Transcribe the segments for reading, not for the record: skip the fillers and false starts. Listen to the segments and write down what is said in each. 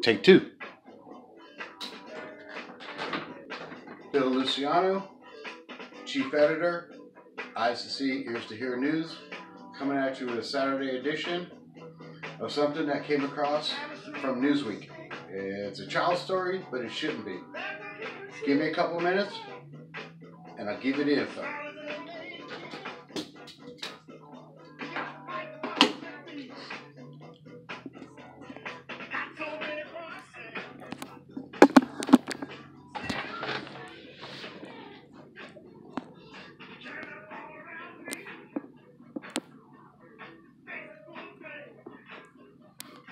Take two. Bill Luciano, Chief Editor, Eyes to See, Ears to Hear News, coming at you with a Saturday edition of something that came across from Newsweek. It's a child story, but it shouldn't be. Give me a couple minutes, and I'll give you the info.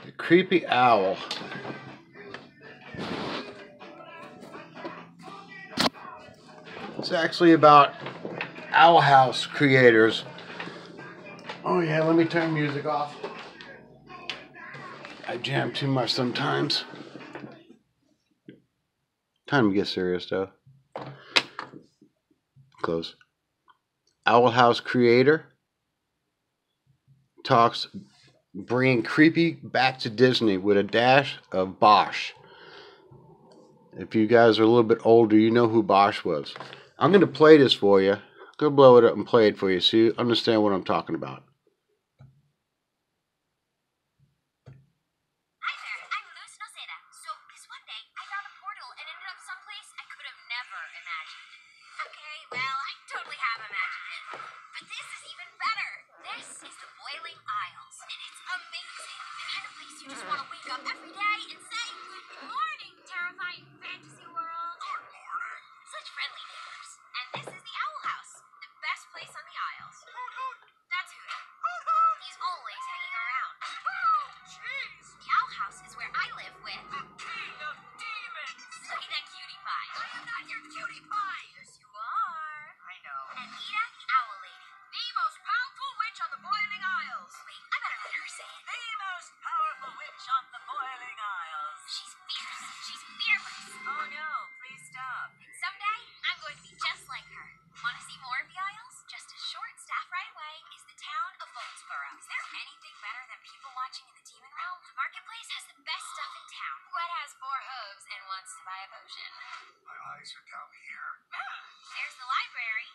The Creepy Owl. It's actually about Owl House creators. Oh yeah, let me turn music off. I jam too much sometimes. Time to get serious though. Close. Owl House creator talks bringing creepy back to Disney with a dash of Bosch. If you guys are a little bit older, you know who Bosch was. I'm going to play this for you. I'm going to blow it up and play it for you so you understand what I'm talking about. Hi there, I'm Luz Noceda. So this one day, I found a portal and ended up someplace I could have never imagined. Okay, well, I totally have imagined it. But this is even better. This is the Boiling Isles, and it's amazing. The kind of place you just want to wake up every day and say, "Good morning, terrifying fantasy world." Good morning. Such friendly neighbors. And this is the Owl House, the best place on the Isles. That's who. He's always hanging around. Oh, jeez. The Owl House is where I live with the king of demons. Look at that cutie pie. I am not your cutie pie. Yes, you are. I know. And Ida, the Owl Lady. The most powerful witch on the Boiling Isles. Wait, I better let her say it. The most powerful witch on the Boiling Isles. She's fierce. She's fearless. Oh no, please stop. Someday, I'm going to be just like her. Want to see more of the Isles? Just a short staff ride away is the town of Bonesborough. Is there anything better than people watching in the demon realm? The marketplace has the best stuff in town. What has 4 hooves and wants to buy a potion? My eyes are down here. There's the library.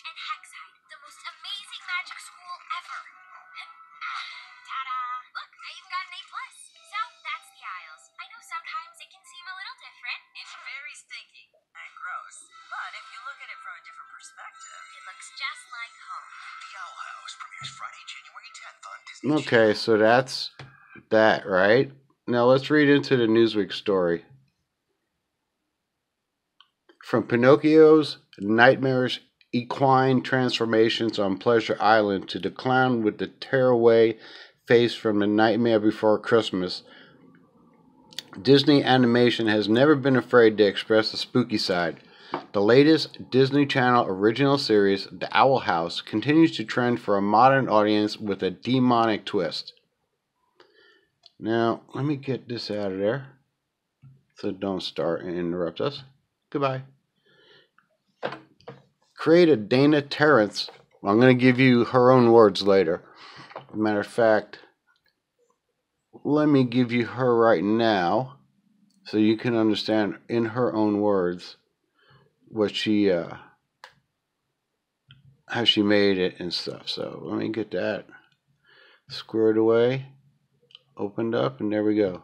And Hexside, the most amazing magic school ever. Ta-da! Look, I even got an A+. So, that's the Isles. I know sometimes it can seem a little different. It's very stinky and gross. But if you look at it from a different perspective, It looks just like home. The Owl House premieres Friday, January 10th on Disney. Okay, so that's that, right? Now let's read into the Newsweek story. From Pinocchio's nightmarish equine transformations on Pleasure Island to the clown with the tearaway face from The Nightmare Before Christmas, Disney Animation has never been afraid to express the spooky side. The latest Disney Channel original series, The Owl House, continues to trend for a modern audience with a demonic twist. Now, let me get this out of there so don't start and interrupt us. Goodbye. Creator Dana Terrence, I'm going to give you her own words later. Matter of fact, let me give you her right now so you can understand in her own words what she how she made it and stuff. So let me get that squared away, opened up, and there we go.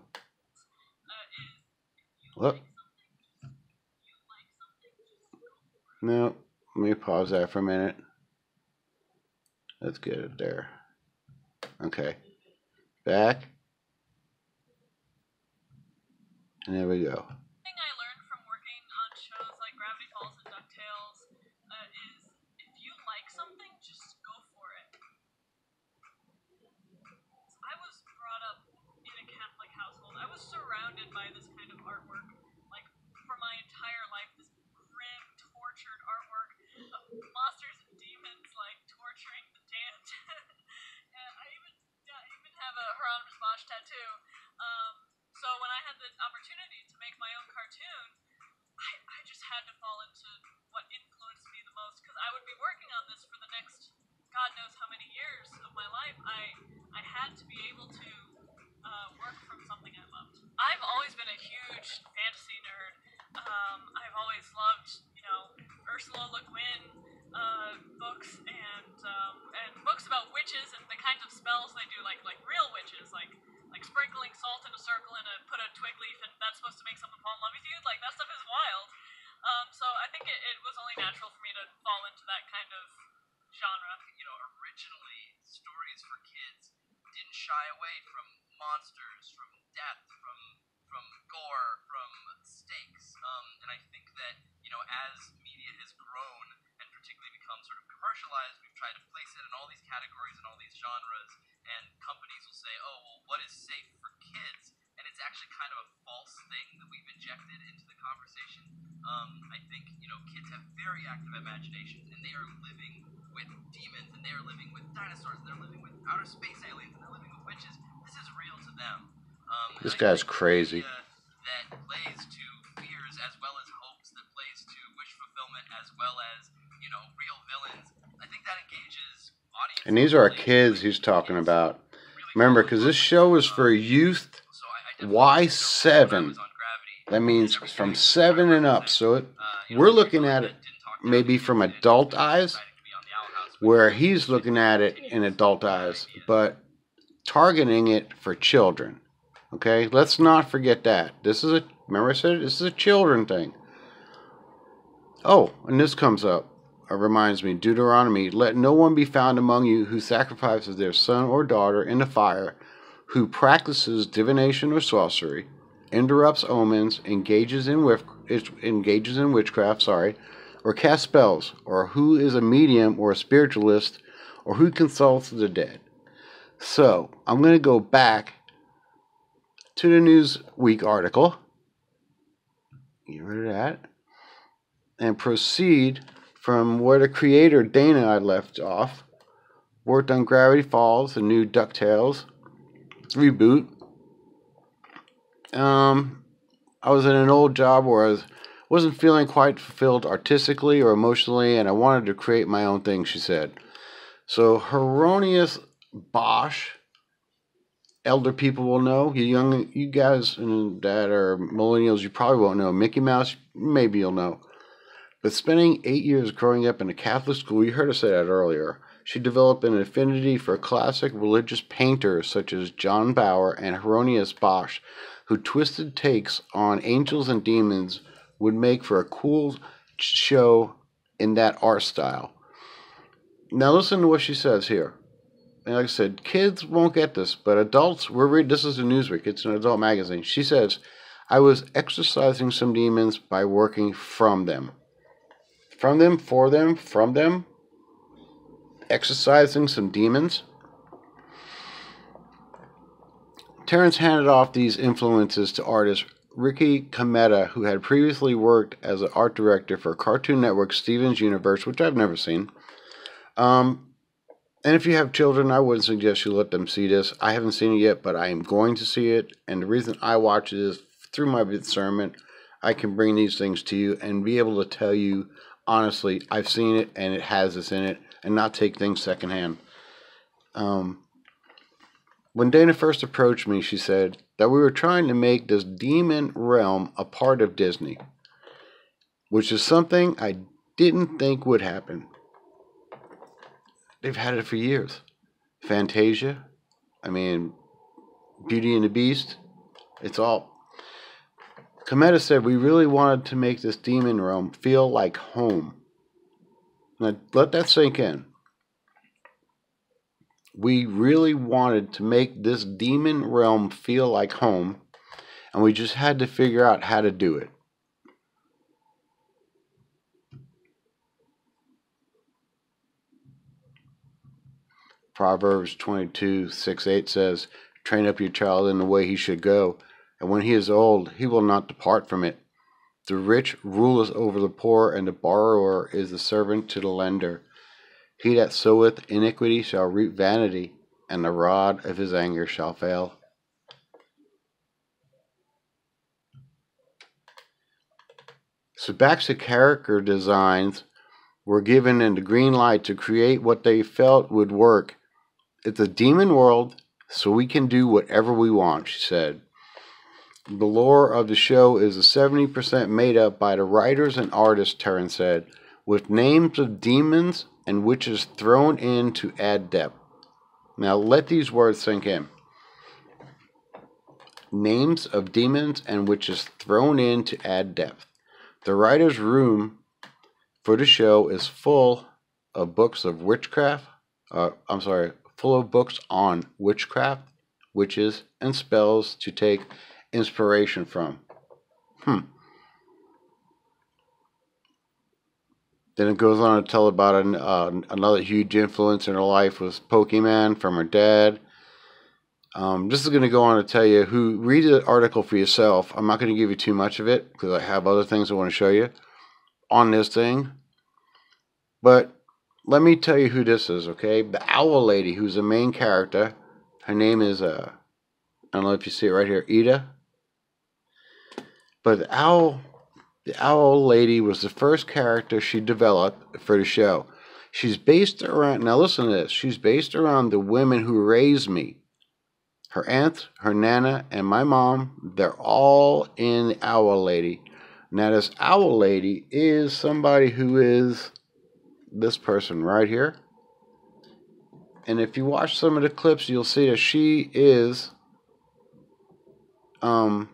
Look. No, let me pause that for a minute. Let's get it there. Okay. Back. And there we go. Thing I learned from working on shows like Gravity Falls and DuckTales is if you like something, just go for it. I was brought up in a Catholic household. I was surrounded by this kind of artwork, like for my entire life. This grim, tortured artwork of monsters and demons, like torturing the damned. And I even have a Hieronymus Bosch tattoo. So when I had the opportunity to make my own cartoon, I just had to fall into what influenced me the most, because I would be working on this for the next God knows how many years of my life. I had to be able to Ursula Le Guin books and books about witches and the kinds of spells they do, like real witches, like sprinkling salt in a circle and put a twig leaf and that's supposed to make someone fall in love with you. Like that stuff is wild. So I think it was only natural for me to fall into that kind of genre. You know, originally stories for kids didn't shy away from monsters, from death, from gore, from stakes. And I think that, you know, as media has grown and particularly become sort of commercialized, we've tried to place it in all these categories and all these genres, and companies will say, oh, well, what is safe for kids? And it's actually kind of a false thing that we've injected into the conversation. I think, you know, kids have very active imaginations, and they are living with demons, and they are living with dinosaurs, and they're living with outer space aliens, and they're living with witches. This is real to them. This guy's crazy. That plays to fears as well as hopes, that plays to wish fulfillment as well as, you know, real villains. I think that engages audiences. And these are our kids he's talking about. Remember, because this show is for youth Y7. That means from 7 and up. So we're looking at it maybe from adult eyes, where he's looking at it in adult eyes, but targeting it for children. Okay, let's not forget that. Remember I said this is a children thing. Oh, and this comes up. It reminds me, Deuteronomy, let no one be found among you who sacrifices their son or daughter in the fire, who practices divination or sorcery, interrupts omens, engages in witchcraft, or casts spells, or who is a medium or a spiritualist, or who consults the dead. So, I'm going to go back to the Newsweek article, get rid of that, and proceed from where the creator Dana had left off. Worked on Gravity Falls, the new DuckTales reboot. I was in an old job where I wasn't feeling quite fulfilled artistically or emotionally, and I wanted to create my own thing, she said. So Hieronymus Bosch, elder people will know. You guys that are millennials, you probably won't know. Mickey Mouse, maybe you'll know. But spending 8 years growing up in a Catholic school, you heard her say that earlier, she developed an affinity for classic religious painters such as John Bauer and Hieronymus Bosch, who twisted takes on angels and demons would make for a cool show in that art style. Now listen to what she says here. And like I said, kids won't get this, but adults, this is a Newsweek, it's an adult magazine. She says, I was exorcising some demons by working from them. From them, for them, from them. Exorcising some demons. Terrence handed off these influences to artist Ricky Cometa, who had previously worked as an art director for Cartoon Network's Steven's Universe, which I've never seen. And if you have children, I wouldn't suggest you let them see this. I haven't seen it yet, but I am going to see it. And the reason I watch it is through my discernment. I can bring these things to you and be able to tell you, honestly, I've seen it and it has this in it, and not take things secondhand. When Dana first approached me, she said that we were trying to make this demon realm a part of Disney, which is something I didn't think would happen. They've had it for years. Fantasia, Beauty and the Beast, it's all. Cometa said we really wanted to make this demon realm feel like home. Now, let that sink in. We really wanted to make this demon realm feel like home, and we just had to figure out how to do it. Proverbs 22:6-8 says, train up your child in the way he should go, and when he is old, he will not depart from it. The rich ruleth over the poor, and the borrower is the servant to the lender. He that soweth iniquity shall reap vanity, and the rod of his anger shall fail. So back to character designs were given in the green light to create what they felt would work. It's a demon world, so we can do whatever we want, she said. The lore of the show is 70% made up by the writers and artists, Terrence said. with names of demons and witches thrown in to add depth. Now let these words sink in. Names of demons and witches thrown in to add depth. The writer's room for the show is full of books of witchcraft. Full of books on witchcraft, witches, and spells to take inspiration from. Then it goes on to tell about another huge influence in her life was Pokemon from her dad. This is going to go on to tell you read the article for yourself. I'm not going to give you too much of it because I have other things I want to show you on this thing. But let me tell you who this is, okay? The owl lady, who's the main character. Her name is, I don't know if you see it right here, Ida. But the owl lady was the first character she developed for the show. She's based around, now listen to this, she's based around the women who raised me. Her aunt, her nana, and my mom, they're all in the owl lady. Now this owl lady is somebody who is this person right here. And if you watch some of the clips, you'll see that she is the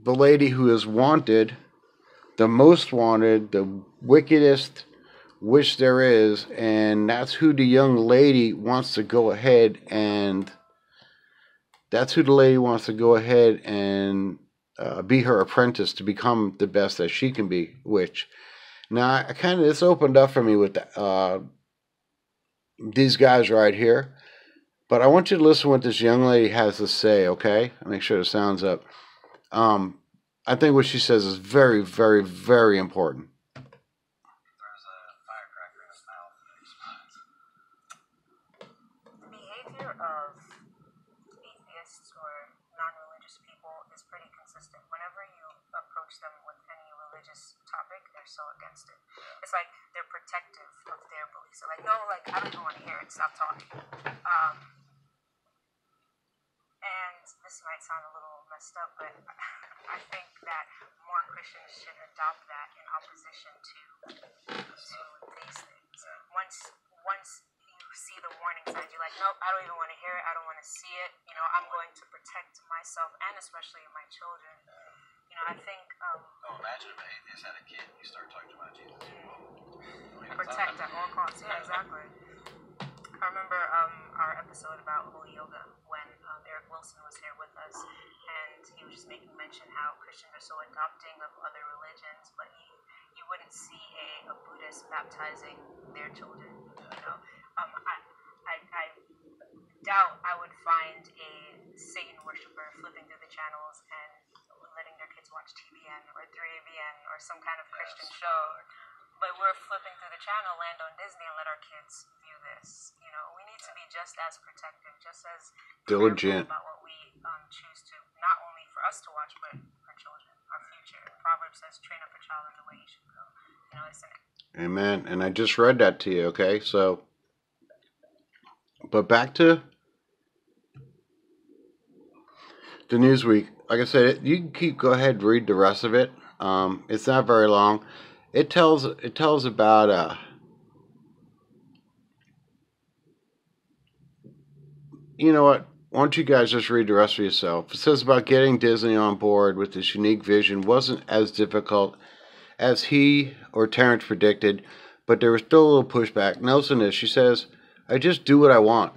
lady who is wanted, the most wanted, the wickedest witch there is, and that's who the young lady wants to go ahead and be her apprentice to become the best that she can be, witch. Now, this opened up for me with these guys right here, but I want you to listen to what this young lady has to say, okay? I'll make sure the sound's up. I think what she says is very, very, very important. There's a firecracker in his mouth and he responds. The behavior of atheists or non-religious people is pretty consistent. Whenever you approach them with any religious topic, they're so against it. It's like they're protective of their beliefs. They're like, no, like, I don't even want to hear it. Stop talking. And this might sound a little messed up, but I think that more Christians should adopt that in opposition to these things. Once you see the warning signs, you're like, nope, I don't even want to hear it. I don't want to see it. You know, I'm going to protect myself and especially my children. You know, I think. Imagine if an atheist had a kid and you start talking about Jesus. Protect at all costs. Yeah, exactly. I remember our episode about holy yoga when Eric Wilson was here with us, and he was just making mention how Christians are so adopting of other religions, but you wouldn't see a Buddhist baptizing their children. You know, I doubt I would find a Satan worshiper flipping through the channels and letting their kids watch TVN or 3ABN or some kind of Christian show. But we're flipping through the channel, land on Disney, and let our kids view this. You know, we need to be just as protective, just as diligent about what we choose to, not only for us to watch, but our children, our future. Proverbs says, train up a child in the way he should go. You know, it's Amen. And I just read that to you, okay? So, but back to the Newsweek. Like I said, you can go ahead and read the rest of it. It's not very long. It tells about you know what? Why don't you guys just read the rest for yourself? It says about getting Disney on board with this unique vision wasn't as difficult as he or Terrence predicted, but there was still a little pushback. Nelson is, she says, I just do what I want,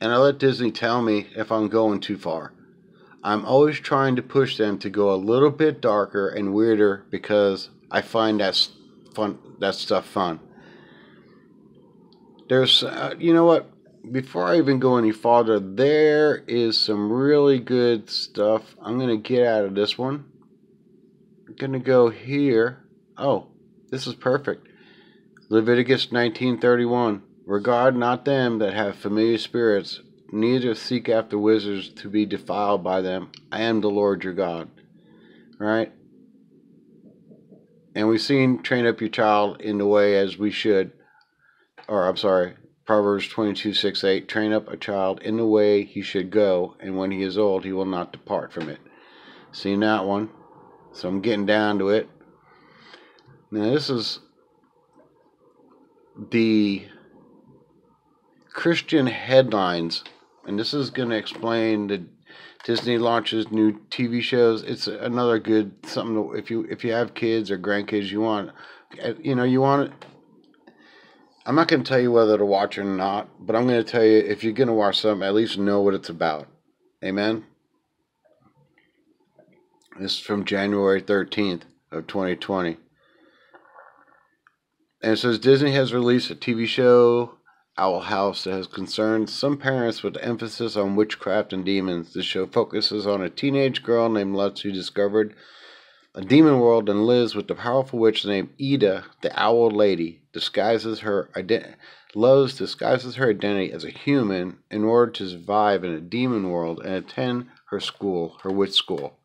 and I let Disney tell me if I'm going too far. I'm always trying to push them to go a little bit darker and weirder because I find that stuff fun. There's, you know what? Before I even go any farther, there is some really good stuff. I'm going to get out of this one. I'm going to go here. Oh, this is perfect. Leviticus 19:31. Regard not them that have familiar spirits, neither seek after wizards to be defiled by them. I am the Lord your God. Right? And we've seen train up your child in the way as we should. Or, I'm sorry, Proverbs 22:6-8, train up a child in the way he should go, and when he is old, he will not depart from it. Seen that one. So I'm getting down to it. Now this is the Christian headlines, and this is going to explain the Disney launches new TV shows. It's another good something to, if you have kids or grandkids, you want it. I'm not going to tell you whether to watch or not, but I'm going to tell you, if you're going to watch something, at least know what it's about. Amen? This is from January 13th of 2020. And it says, Disney has released a TV show, Owl House, that has concerned some parents with emphasis on witchcraft and demons. This show focuses on a teenage girl named Lutz who discovered a demon world and lives with the powerful witch named Ida, the Owl Lady, disguises her identity as a human in order to survive in a demon world and attend her school, her witch school.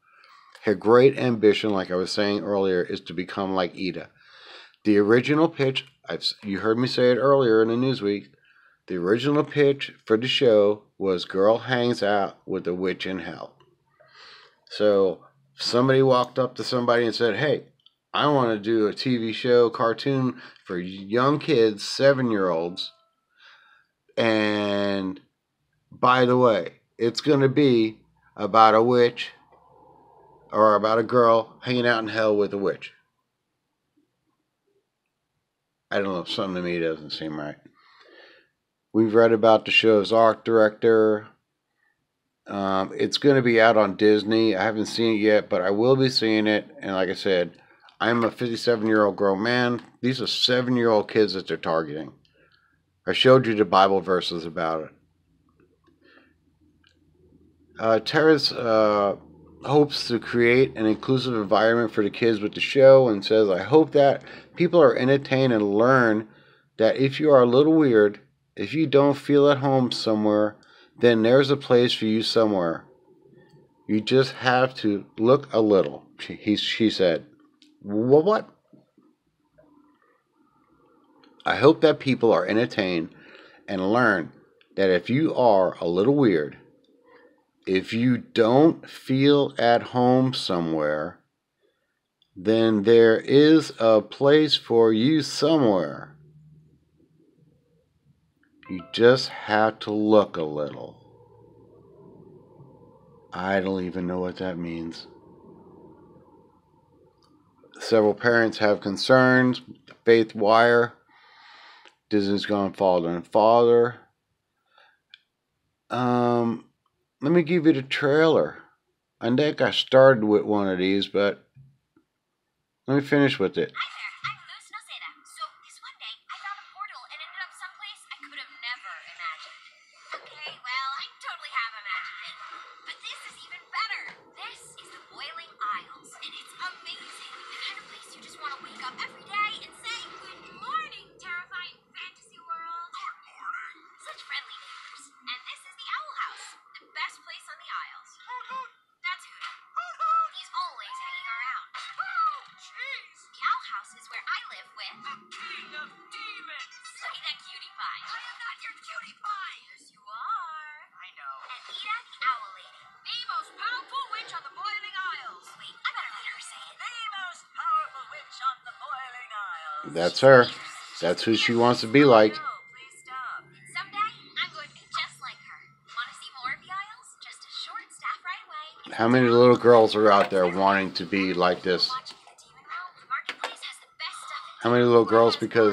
Her great ambition, like I was saying earlier, is to become like Ida. The original pitch, you heard me say it earlier in the Newsweek, the original pitch for the show was girl hangs out with a witch in hell. So somebody walked up to somebody and said, hey, I want to do a TV show, cartoon for young kids, 7-year-olds. And by the way, it's going to be about a witch or about a girl hanging out in hell with a witch. I don't know, something to me doesn't seem right. We've read about the show's art director. It's going to be out on Disney. I haven't seen it yet, but I will be seeing it. And like I said, I'm a 57-year-old grown man. These are 7-year-old kids that they're targeting. I showed you the Bible verses about it. Terrace hopes to create an inclusive environment for the kids with the show and says, I hope that people are entertained and learn that if you are a little weird, if you don't feel at home somewhere, then there's a place for you somewhere. You just have to look a little, she said. What? I hope that people are entertained and learn that if you are a little weird, if you don't feel at home somewhere, then there is a place for you somewhere. You just have to look a little. I don't even know what that means. Several parents have concerns. Faith Wire. Disney's gone farther and farther. Let me give you the trailer. I think I started with one of these, but let me finish with it. Hi there, I'm Luz Noceda. So this one day, I found a portal and ended up someplace I could have never imagined. Okay, well, I totally have imagined it. But this is even better. This is the Boiling Isles, and it's amazing. The kind of place you just want to wake up every day and say, good morning, terrifying fantasy world. Good morning. Such friendly neighbors. And this is the Owl House, the best place on the Isles. That's Hooter. He's always hanging around. Jeez! The Owl House is where I live with The king of demons! Look at that cutie pie. I am not your cutie pie! Yes, you are. I know. And Ida, the Owl Lady. The most powerful witch on the Boiling Isles! Wait, I better let her say it. The most powerful witch on the Boiling Isles! That's her. That's who she wants to be like. No, please stop. Someday, I'm going to be just like her. Want to see more of the Isles? Just a short staff ride away. How many little girls are out there wanting to be like this? Watching the Demon World, the marketplace has the best stuff in How many little girls, because